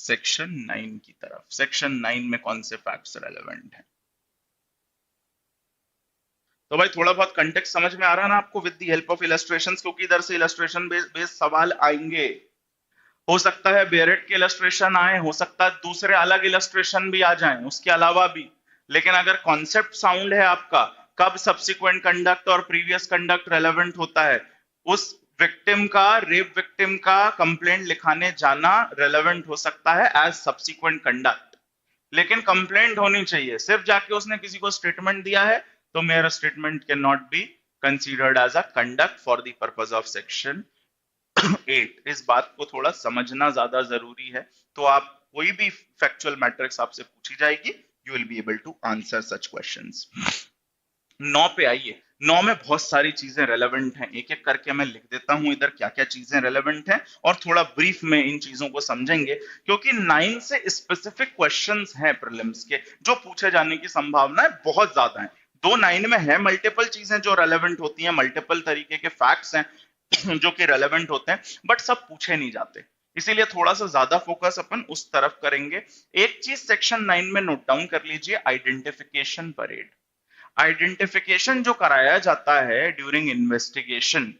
Section 9 की तरफ। Section 9 में कौन से फैक्ट्स रेलेवेंट हैं? तो भाई थोड़ा बहुत कंटेक्स्ट समझ में आ रहा है ना आपको, with the help of illustrations, क्योंकि इधर से इलस्ट्रेशन बेस्ड सवाल आएंगे। हो सकता है बेरेट के इलस्ट्रेशन आए, हो सकता है दूसरे अलग इलस्ट्रेशन भी आ जाएं उसके अलावा भी, लेकिन अगर कॉन्सेप्ट साउंड है आपका, कब सब्सिक्वेंट कंडक्ट और प्रीवियस कंडक्ट रेलेवेंट होता है, उस विक्टिम का, रेप विक्टिम का कंप्लेंट लिखाने जाना रेलेवेंट हो सकता है एज सब्सिक्वेंट कंडक्ट, लेकिन कंप्लेंट होनी चाहिए। सिर्फ जाके उसने किसी को स्टेटमेंट दिया है तो मेरा statement can not be considered as a conduct for the purpose of section 8। इस बात को थोड़ा समझना ज्यादा जरूरी है। तो आप कोई भी फैक्चुअल मैट्रिक्स आपसे पूछी जाएगी, you will be able to answer such questions. 9 पे आइए। 9 में बहुत सारी चीजें रेलेवेंट हैं, एक एक करके मैं लिख देता हूं इधर क्या क्या चीजें रेलेवेंट हैं, और थोड़ा ब्रीफ में इन चीजों को समझेंगे, क्योंकि 9 से स्पेसिफिक क्वेश्चंस हैं प्रीलिम्स के जो पूछे जाने की संभावनाएं बहुत ज्यादा है। 2 9 में है मल्टीपल चीजें जो रेलेवेंट होती हैं, मल्टीपल तरीके के फैक्ट्स हैं जो कि रेलेवेंट होते हैं, बट सब पूछे नहीं जाते, इसीलिए थोड़ा सा ज्यादा फोकस अपन उस तरफ करेंगे। एक चीज सेक्शन 9 में नोट डाउन कर लीजिए, आइडेंटिफिकेशन परेड। आइडेंटिफिकेशन जो कराया जाता है ड्यूरिंग इन्वेस्टिगेशन,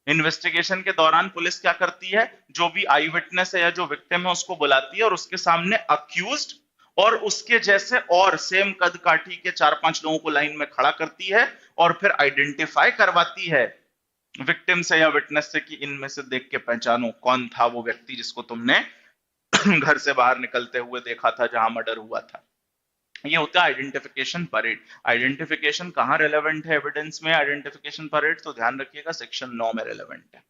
इन्वेस्टिगेशन के दौरान पुलिस क्या करती है, जो भी आई विटनेस है या जो विक्टिम है उसको बुलाती है और उसके सामने अक्यूज्ड और उसके जैसे और सेम कद काठी के 4 5 लोगों को लाइन में खड़ा करती है और फिर आइडेंटिफाई करवाती है विक्टिम से या विटनेस से कि इनमें से देख के पहचानो कौन था वो व्यक्ति जिसको तुमने घर से बाहर निकलते हुए देखा था जहां मर्डर हुआ था। ये होता है आइडेंटिफिकेशन परेड। आइडेंटिफिकेशन कहां रेलेवेंट है एविडेंस में, आइडेंटिफिकेशन परेड, तो ध्यान रखिएगा सेक्शन 9 में रेलेवेंट है।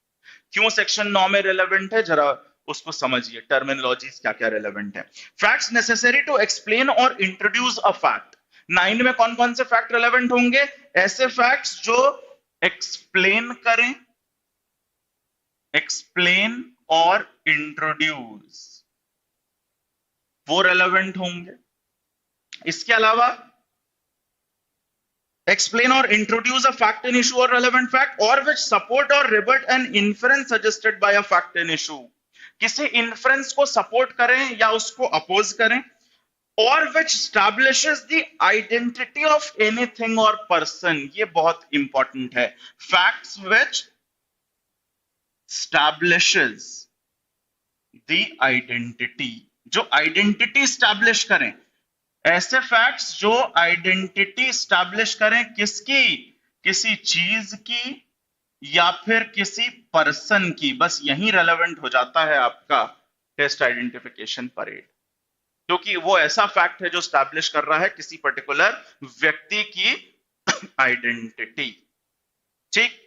क्यों सेक्शन 9 में रेलेवेंट है, जरा उसको समझिए, टर्मिनोलॉजीज क्या क्या रेलेवेंट है। फैक्ट्स नेसेसरी टू एक्सप्लेन और इंट्रोड्यूस अ फैक्ट। 9 में कौन कौन से फैक्ट रेलेवेंट होंगे, ऐसे फैक्ट्स जो एक्सप्लेन करें, एक्सप्लेन और इंट्रोड्यूस, वो रेलेवेंट होंगे। इसके अलावा explain or introduce a fact in issue or relevant fact or which support or rebut an inference suggested by a fact in issue, किसी inference को support करें या उसको oppose करें, or which establishes the identity of anything or person, ये बहुत important है, facts which establishes the identity, जो identity establish करें, ऐसे फैक्ट्स जो आइडेंटिटी स्टैब्लिश करें, किसकी, किसी चीज की या फिर किसी पर्सन की, बस यही रेलेवेंट हो जाता है आपका टेस्ट आइडेंटिफिकेशन परेड, क्योंकि वो ऐसा फैक्ट है जो स्टैब्लिश कर रहा है किसी पर्टिकुलर व्यक्ति की आइडेंटिटी। ठीक,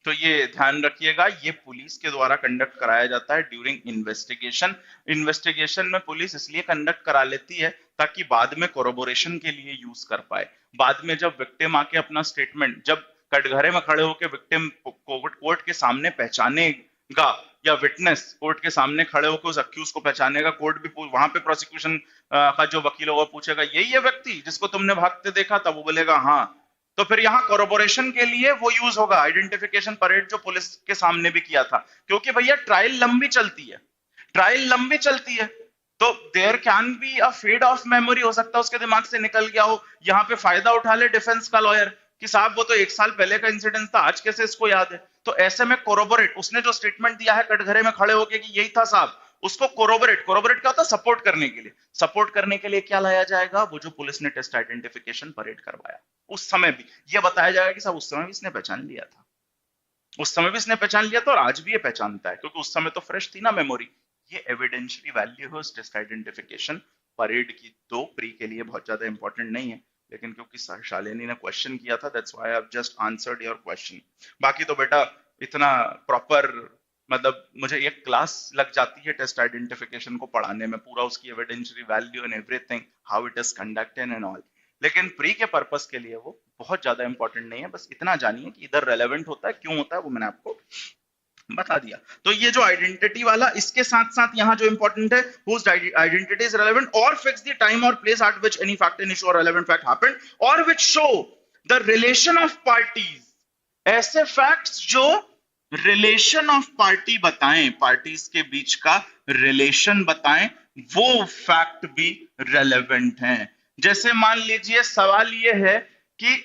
तो ये ध्यान रखिएगा, ये पुलिस के द्वारा कंडक्ट कराया जाता है ड्यूरिंग इन्वेस्टिगेशन। इन्वेस्टिगेशन में पुलिस इसलिए कंडक्ट करा लेती है ताकि बाद में कोरोबोरेशन के लिए यूज कर पाए। बाद में जब विक्टिम आके अपना स्टेटमेंट, जब कटघरे में खड़े होकर विक्टिम कोर्ट के सामने पहचानेगा या विटनेस कोर्ट के सामने खड़े होकर उस अक्यूज को पहचानेगा, कोर्ट भी वहां पे प्रोसिक्यूशन का जो वकील होगा पूछेगा यही है व्यक्ति जिसको तुमने भागते देखा था, वो बोलेगा हाँ, तो फिर यहां कोरोबोरेशन के लिए वो यूज होगा आइडेंटिफिकेशन परेड जो पुलिस के सामने भी किया था, क्योंकि भैया ट्रायल लंबी चलती है, ट्रायल लंबी चलती है, तो there can be a fade of memory, हो सकता है उसके दिमाग से निकल गया हो, यहाँ पे फायदा उठा ले डिफेंस का लॉयर कि साहब वो तो 1 साल पहले का इंसिडेंट था, आज कैसे इसको याद है। तो ऐसे में कोरोबोरेट, उसने जो स्टेटमेंट दिया है कटघरे में खड़े होकर कि यही था साहब, उसको कोरोबोरेट, कोरोबोरेट क्या होता है, सपोर्ट करने के लिए, सपोर्ट करने के लिए क्या लाया जाएगा, वो जो पुलिस ने टेस्ट आइडेंटिफिकेशन परेड करवाया उस समय भी ये बताया जाएगा कि साहब उस समय भी इसने पहचान लिया था, उस समय भी इसने पहचान लिया था और आज भी ये पहचानता है, क्योंकि उस समय तो फ्रेश थी ना मेमोरी। ये एविडेंशियरी वैल्यू है उस टेस्ट आइडेंटिफिकेशन परेड की। दो प्री के लिए बहुत ज्यादा इंपॉर्टेंट नहीं है, लेकिन क्योंकि शालिनी ने क्वेश्चन किया था, that's why I have just answered your question. बाकी तो बेटा इतना प्रॉपर, मतलब मुझे एक क्लास लग जाती है टेस्ट आइडेंटिफिकेशन को पढ़ाने में, पूरा उसकी evidentiary value and everything, how it is conducted and all, लेकिन प्री के पर्पस के लिए वो बहुत ज्यादा इंपॉर्टेंट नहीं है। बस इतना जानिए कि इधर रेलेवेंट होता है, क्यों होता है वो मैंने आपको बता दिया। तो ये जो आइडेंटिटी वाला, इसके साथ साथ यहाँ जो इंपॉर्टेंट है, whose identity is relevant or fix the time or place at which any fact in issue or relevant fact happened or which show the relation of parties, ऐसे facts जो रिलेशन ऑफ पार्टी बताएं, parties के बीच का relation बताएं, वो fact भी relevant है। जैसे मान लीजिए सवाल ये है कि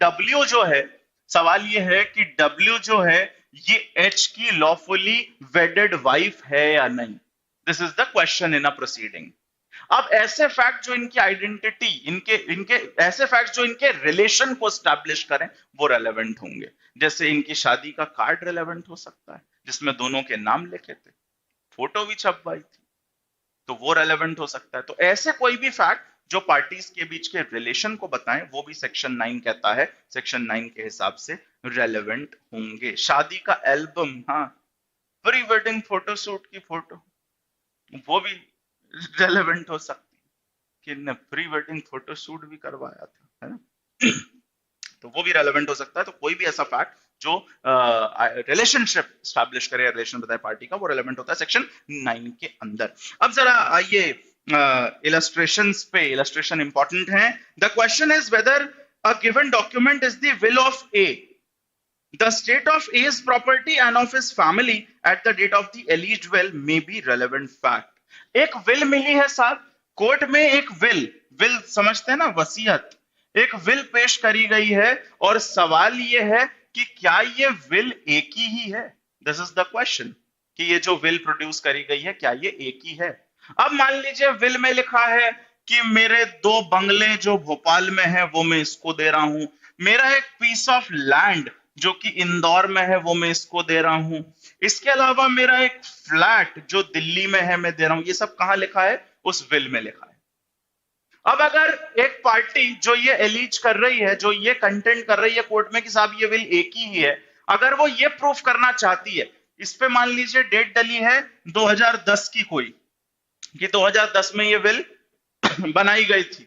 W जो है, सवाल ये है कि W जो है ये H की लॉफुली वेडेड वाइफ है या नहीं। This is the question in a proceeding. अब ऐसे फैक्ट जो इनकी आइडेंटिटी, इनके इनके ऐसे फैक्ट जो इनके रिलेशन को स्टैब्लिश करें वो रेलेवेंट होंगे। जैसे इनकी शादी का कार्ड रेलेवेंट हो सकता है जिसमें दोनों के नाम लिखे थे, फोटो भी छपवाई थी, तो वो रेलेवेंट हो सकता है। तो ऐसे कोई भी फैक्ट जो पार्टीज के बीच के रिलेशन को बताएं वो भी सेक्शन 9 कहता है, सेक्शन 9 के हिसाब से रेलेवेंट होंगे। शादी का एल्बम, हाँ, प्री वेडिंग फोटो शूट की फोटो, वो भी रेलेवेंट हो सकती है कि ने प्री वेडिंग फोटो शूट भी करवाया था, है ना। तो वो भी रेलेवेंट हो सकता है। तो कोई भी ऐसा फैक्ट जो रिलेशनशिप स्टैब्लिश करे, रिलेशन बताए पार्टी का, वो रेलेवेंट होता है सेक्शन 9 के अंदर। अब जरा आइए इलस्ट्रेशंस पे, इलस्ट्रेशन इंपॉर्टेंट है। The question is whether a given document is the will of A, the state of A's property and of his family at the date of the alleged will may be relevant fact। एक will मिली है साहब court में, एक will, will समझते हैं ना, वसीयत, एक विल पेश करी गई है और सवाल ये है कि क्या ये विल एक ही है। दिस इज द क्वेश्चन कि ये जो विल प्रोड्यूस करी गई है क्या ये एक ही है। अब मान लीजिए विल में लिखा है कि मेरे 2 बंगले जो भोपाल में है वो मैं इसको दे रहा हूं, मेरा एक पीस ऑफ लैंड जो कि इंदौर में है वो मैं इसको दे रहा हूं, इसके अलावा मेरा एक फ्लैट जो दिल्ली में है मैं दे रहा हूं। ये सब कहां लिखा है? उस विल में लिखा है। अब अगर एक पार्टी जो ये एलिज कर रही है, जो ये कंटेंट कर रही है कोर्ट में कि साहब ये विल एक ही है, अगर वो ये प्रूफ करना चाहती है, इस पे मान लीजिए डेट डली है 2010 की कोई, कि 2010 में ये विल बनाई गई थी,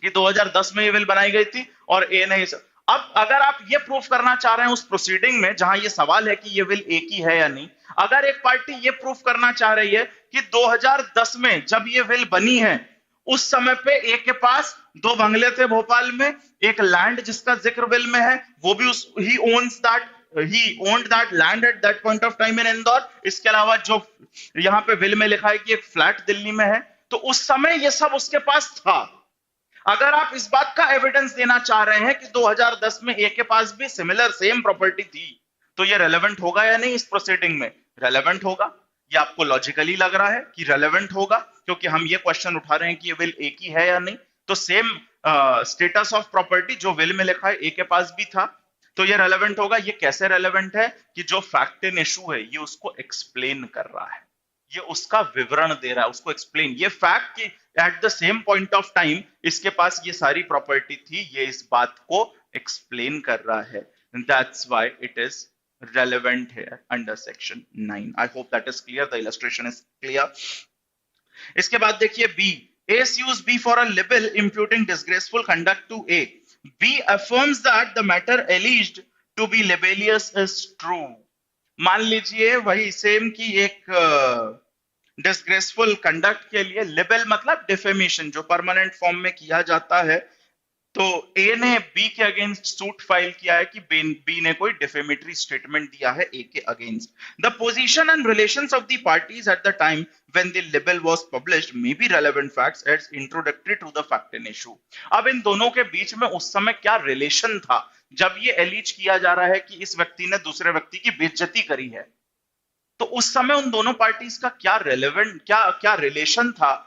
कि 2010 में ये विल बनाई गई थी और ए ने अब अगर आप ये प्रूफ करना चाह रहे हैं उस प्रोसीडिंग में जहां ये सवाल है कि ये विल एक ही है या नहीं, अगर एक पार्टी ये प्रूफ करना चाह रही है कि 2010 में जब ये विल बनी है उस समय पे ए के पास 2 बंगले थे भोपाल में, एक लैंड जिसका जिक्र विल में है वो भी उस he owned that land at that point of time in Indore, इसके अलावा जो यहां पे विल में लिखा है कि एक फ्लैट दिल्ली में है, तो उस समय ये सब उसके पास था। अगर आप इस बात का एविडेंस देना चाह रहे हैं कि 2010 में ए के पास भी सिमिलर सेम प्रॉपर्टी थी, तो ये रेलेवेंट होगा या नहीं इस प्रोसीडिंग में? रेलेवेंट होगा। ये आपको लॉजिकली लग रहा है कि रेलेवेंट होगा क्योंकि हम ये क्वेश्चन उठा रहे हैं कि ये विल एक ही है या नहीं। तो सेम स्टेटस ऑफ प्रॉपर्टी जो विल में लिखा है ए के पास भी था, तो ये रेलेवेंट होगा। ये कैसे रेलेवेंट है कि जो फैक्ट इन इशू है ये उसको एक्सप्लेन कर रहा है, ये उसका विवरण दे रहा है, उसको एक्सप्लेन। ये फैक्ट कि at the same point of time इसके पास ये सारी प्रॉपर्टी थी, ये इस बात को एक्सप्लेन कर रहा है। That's why it is relevant here under section 9। I hope that is clear, the illustration is clear। इसके बाद देखिए B, A sues B for a libel imputing disgraceful conduct to A। B affirms that the matter alleged to be libelous is true। मान लीजिए वही same की एक disgraceful conduct के लिए लिबेल मतलब डिफेमेशन जो परमानेंट फॉर्म में किया जाता है, तो ए ने बी के अगेंस्ट सूट फाइल किया है कि बी ने कोई डिफेमेटरी स्टेटमेंट दिया है ए के against. The position and relations of the parties at the time when the libel was published may be relevant facts as introductory to the fact in issue. अब इन दोनों के बीच में उस समय क्या रिलेशन था जब ये एलिज किया जा रहा है कि इस व्यक्ति ने दूसरे व्यक्ति की बेइज्जती करी है, तो उस समय उन दोनों पार्टीज का क्या रेलेवेंट, क्या रिलेशन था,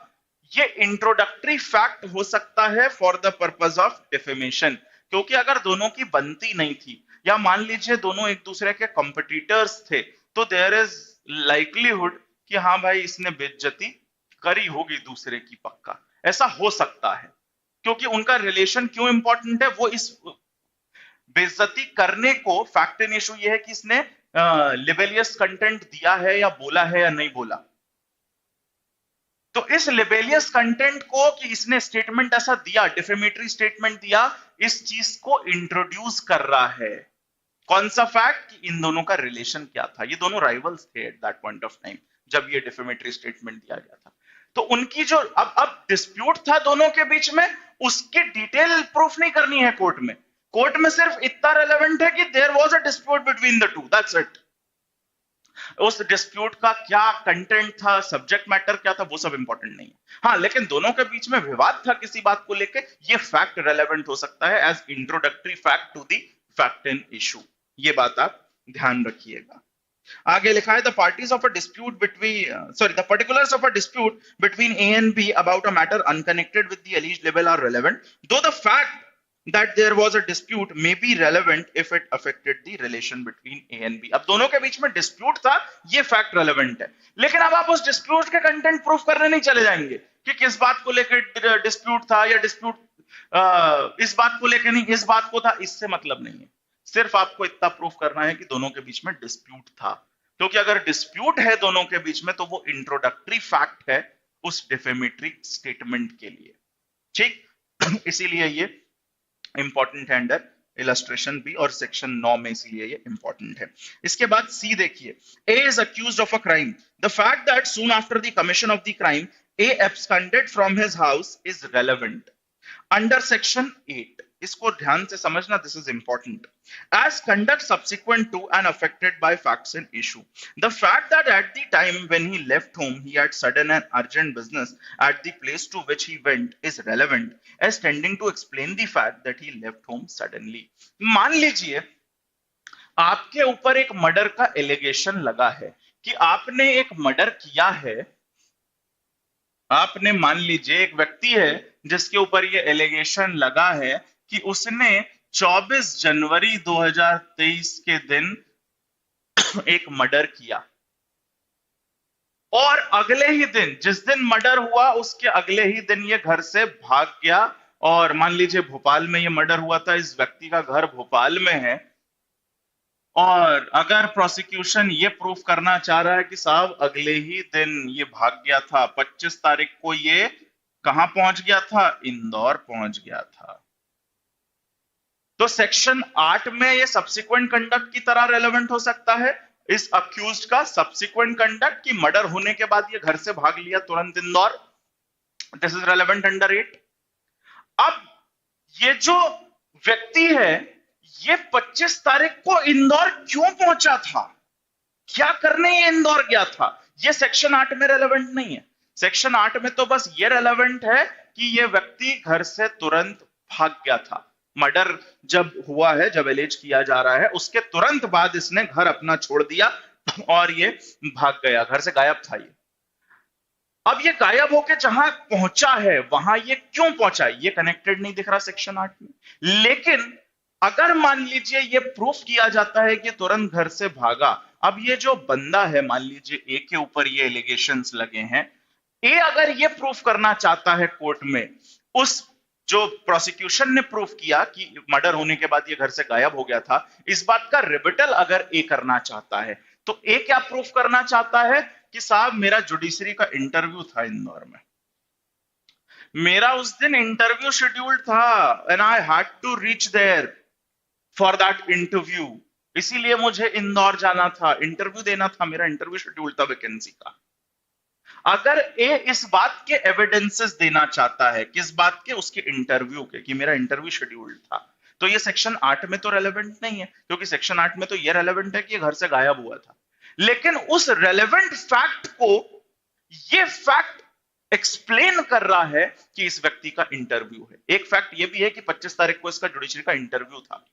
ये इंट्रोडक्टरी फैक्ट हो सकता है for the purpose of defamation. क्योंकि अगर दोनों की बनती नहीं थी या मान लीजिए दोनों एक दूसरे के कंपटीटर्स थे, तो देयर इज लाइकलीहुड कि हाँ भाई इसने बेइज्जती करी होगी दूसरे की, पक्का ऐसा हो सकता है। क्योंकि उनका रिलेशन क्यों इंपॉर्टेंट है, वो इस बेइज्जती करने को, फैक्ट इन इशू ये है कि इसने लिबेलियस कंटेंट दिया है या बोला है या नहीं बोला, तो इस लिबेलियस कंटेंट को कि इसने स्टेटमेंट ऐसा दिया, डिफेमेटरी स्टेटमेंट दिया, इस चीज को इंट्रोड्यूस कर रहा है। कौन सा फैक्ट कि इन दोनों का रिलेशन क्या था, ये दोनों राइवल्स थे eight that point of time जब ये डिफेमेटरी स्टेटमेंट दिया गया था। तो उनकी जो अब डिस्प्यूट था दोनों के बीच में, उसकी डिटेल प्रूफ नहीं करनी है कोर्ट में कोर्ट में सिर्फ इतना रेलेवेंट है कि there was a dispute between the two, that's it. उस डिस्प्यूट का क्या कंटेंट था, सब्जेक्ट मैटर क्या था, वो सब इंपॉर्टेंट नहीं है। हाँ, लेकिन दोनों के बीच में विवाद था किसी बात को लेके, ये फैक्ट रेलेवेंट हो सकता है as introductory fact to the fact in issue. ये बात आप ध्यान रखिएगा। आगे लिखा है the parties of a dispute between the particulars of a dispute between A and B about a matter unconnected with the alleged libel are relevant though the fact that there was a dispute may be relevant if it affected the relation between A and B। अब दोनों के बीच में dispute था, ये fact relevant है, लेकिन अब आप उस dispute के content proof करने नहीं चले जाएंगे कि किस बात को लेकर dispute था या dispute इस बात को लेकर नहीं, इस बात को था, इससे मतलब नहीं है। सिर्फ आपको इतना प्रूफ करना है कि दोनों के बीच में डिस्प्यूट था, क्योंकि अगर डिस्प्यूट है दोनों के बीच में तो वो इंट्रोडक्टरी फैक्ट है उस डिफेमेटरी स्टेटमेंट के लिए, ठीक। इसीलिए ये इंपॉर्टेंट है अंडर इलस्ट्रेशन बी और सेक्शन 9 में, इसलिए ये इंपॉर्टेंट है। इसके बाद सी देखिए, A is accused of a crime, the fact that soon after the commission of the crime A absconded from his house is relevant under section 8। इसको ध्यान से समझना, this is important. As conduct subsequent to and affected by facts in issue, the fact that at the time when he left home he had sudden and urgent business at the place to which he went is relevant as tending to explain the fact that he left home suddenly. मान लीजिए आपके ऊपर एक murder का allegation लगा है कि आपने एक मर्डर किया है। आपने, मान लीजिए एक व्यक्ति है जिसके ऊपर ये एलिगेशन लगा है कि उसने 24 जनवरी 2023 के दिन एक मर्डर किया, और अगले ही दिन, जिस दिन मर्डर हुआ उसके अगले ही दिन ये घर से भाग गया। और मान लीजिए भोपाल में ये मर्डर हुआ था, इस व्यक्ति का घर भोपाल में है, और अगर प्रोसिक्यूशन ये प्रूफ करना चाह रहा है कि साहब अगले ही दिन ये भाग गया था, 25 तारीख को ये कहां पहुंच गया था, इंदौर पहुंच गया था, तो सेक्शन 8 में ये सब्सिक्वेंट कंडक्ट की तरह रेलेवेंट हो सकता है। इस अक्यूज्ड का सब्सिक्वेंट कंडक्ट की मर्डर होने के बाद ये घर से भाग लिया तुरंत Indore, this is relevant under 8। अब ये जो व्यक्ति है ये 25 तारीख को इंदौर क्यों पहुंचा था, क्या करने ये इंदौर गया था, ये सेक्शन 8 में रेलेवेंट नहीं है। सेक्शन 8 में तो बस ये रेलेवेंट है कि ये व्यक्ति घर से तुरंत भाग गया था। मर्डर जब हुआ है, जब एलिज किया जा रहा है, उसके तुरंत बाद इसने घर अपना छोड़ दिया और ये भाग गया, घर से गायब था ये। अब ये गायब होके जहां पहुंचा है वहां ये क्यों पहुंचा, ये कनेक्टेड नहीं दिख रहा सेक्शन 8 में। लेकिन अगर मान लीजिए ये प्रूफ किया जाता है कि तुरंत घर से भागा, अब ये जो बंदा है, मान लीजिए ए के ऊपर ये एलिगेशंस लगे हैं, ए अगर ये प्रूफ करना चाहता है कोर्ट में, उस जो प्रोसिक्यूशन ने प्रूफ किया कि मर्डर होने के बाद ये घर से गायब हो गया था, इस बात का रिबिटल अगर ए करना चाहता है, तो ए क्या प्रूफ करना चाहता है कि साहब मेरा जुडिशरी का इंटरव्यू था इंदौर में, मेरा उस दिन इंटरव्यू शेड्यूल्ड था and I had to reach there for that interview, इसीलिए मुझे इंदौर जाना था, इंटरव्यू देना था, मेरा इंटरव्यू शेड्यूल था वैकेंसी का। अगर ए इस बात के एविडेंसेस देना चाहता है, किस बात के, उसके इंटरव्यू के, कि मेरा इंटरव्यू शेड्यूल था, तो ये सेक्शन 8 में तो रेलेवेंट नहीं है, क्योंकि सेक्शन 8 में तो ये रेलेवेंट है कि ये घर से गायब हुआ था। लेकिन उस रेलेवेंट फैक्ट को ये फैक्ट एक्सप्लेन कर रहा है कि इस व्यक्ति का इंटरव्यू है। एक फैक्ट ये भी है कि 25 तारीख को इसका जुडिशरी का इंटरव्यू था।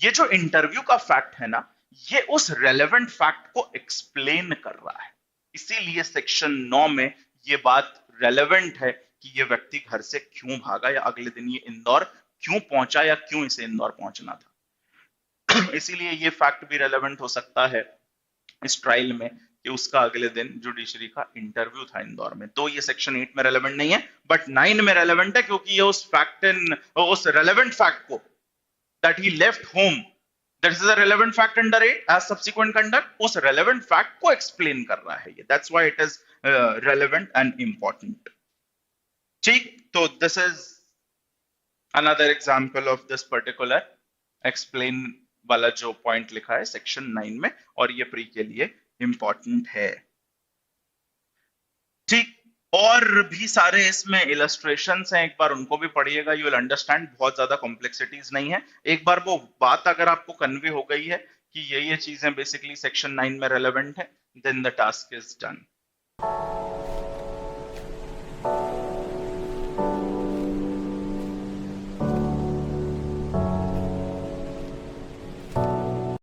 ये जो इंटरव्यू का फैक्ट है ना, ये उस रेलेवेंट फैक्ट को एक्सप्लेन कर रहा है, इसीलिए सेक्शन 9 में ये बात रेलेवेंट है कि ये व्यक्ति घर से क्यों भागा या अगले दिन ये इंदौर क्यों पहुंचा या क्यों इसे इंदौर पहुंचना था। इसीलिए ये फैक्ट भी रेलेवेंट हो सकता है इस ट्रायल में कि उसका अगले दिन जुडिशरी का इंटरव्यू था इंदौर में। तो ये सेक्शन 8 में रेलेवेंट नहीं है, बट 9 में रेलेवेंट है, क्योंकि ये उस रेलेवेंट फैक्ट को that he left home, that is a relevant fact under 8 as subsequent conduct, उस relevant fact को explain कर रहा है ये, that's why it is relevant and important। ठीक, तो this is another example of this particular explain वाला जो point लिखा है section 9 में, और ये प्री के लिए important है। ठीक, और भी सारे इसमें इलस्ट्रेशंस हैं, एक बार उनको भी पढ़िएगा, यू विल अंडरस्टैंड, बहुत ज्यादा कॉम्प्लेक्सिटीज नहीं है। एक बार वो बात अगर आपको कन्वे हो गई है कि ये चीजें बेसिकली सेक्शन 9 में रेलेवेंट है, then the task is done.